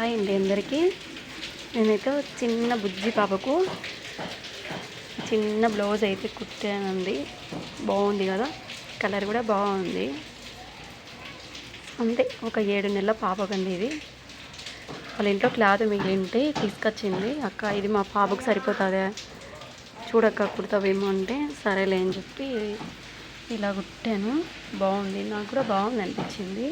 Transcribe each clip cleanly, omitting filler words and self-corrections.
Hi అండి అందరికీ. నేనైతే చిన్న బుజ్జి పాపకు చిన్న బ్లౌజ్ అయితే కుట్టానండి. బాగుంది కదా, కలర్ కూడా బాగుంది. అంతే, ఒక 7 నెలల పాపకండి ఇది. వాళ్ళ ఇంట్లో క్లాత్ మిగిలింటే తీసుకొచ్చింది. అక్క ఇది మా పాపకు సరిపోతుందా, చూడక్క కుడతావేమో అంటే సరేలే అని చెప్పి ఇలా కుట్టాను. బాగుంది, నాకు కూడా బాగుంది అనిపించింది.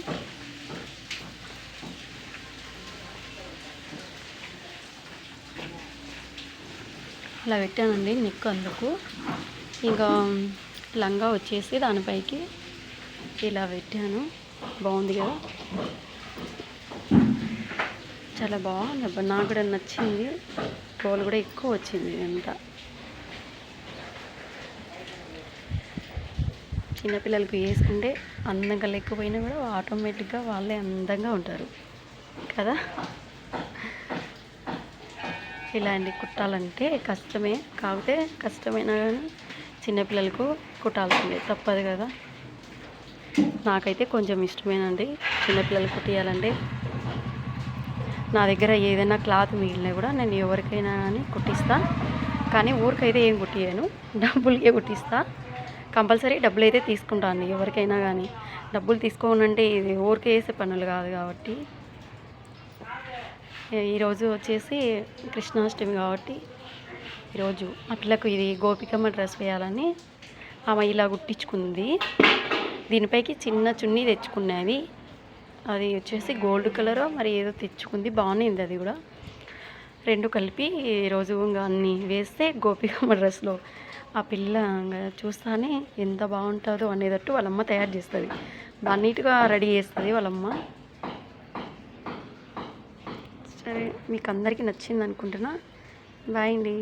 అలా పెట్టానండి నెక్. అందుకు ఇంకా లంగా వచ్చేసి దానిపైకి ఇలా పెట్టాను. బాగుంది కదా, చాలా బాగుంది. అబ్బా, నాకు కూడా నచ్చింది. తోలు కూడా ఎక్కువ వచ్చింది. ఇదంతా చిన్నపిల్లలకి వేసుకుంటే అందంగా లేకపోయినా కూడా ఆటోమేటిక్గా వాళ్ళే అందంగా ఉంటారు కదా. ఇలాంటి కుట్టాలంటే కష్టమే, కాకపోతే కష్టమైనా కానీ చిన్నపిల్లలకు కుట్టాల్సిందే, తప్పదు కదా. నాకైతే కొంచెం ఇష్టమేనండి చిన్నపిల్లలకు కుట్టియాలంటే. నా దగ్గర ఏదైనా క్లాత్ మిగిలినా కూడా నేను ఎవరికైనా కానీ కుట్టిస్తా. కానీ ఊరికైతే ఏం కుట్టియను, డబ్బులకే కుట్టిస్తా. కంపల్సరీ డబ్బులు అయితే తీసుకుంటాను ఎవరికైనా కానీ. డబ్బులు తీసుకోనంటే ఇది ఊరికే వేసే పనులు కాదు కాబట్టి. ఈరోజు వచ్చేసి కృష్ణాష్టమి కాబట్టి ఈరోజు ఆ పిల్లకు ఇది గోపికమ్మ డ్రెస్ వేయాలని ఆమె ఇలా కుట్టించుకుంది. దీనిపైకి చిన్న చున్నీ తెచ్చుకున్నది. అది వచ్చేసి గోల్డ్ కలర్ మరి ఏదో తెచ్చుకుంది, బాగుంది అది కూడా. రెండు కలిపి ఈరోజు ఇంకా అన్నీ వేస్తే గోపికమ్మ డ్రెస్లో ఆ పిల్ల చూస్తానే ఎంత బాగుంటుందో అనేటట్టు వాళ్ళమ్మ తయారు చేస్తుంది. బాగా నీట్గా రెడీ చేస్తుంది వాళ్ళమ్మ. సరే, మీకు అందరికీ నచ్చింది అనుకుంటున్నా. బాయ్ అండి.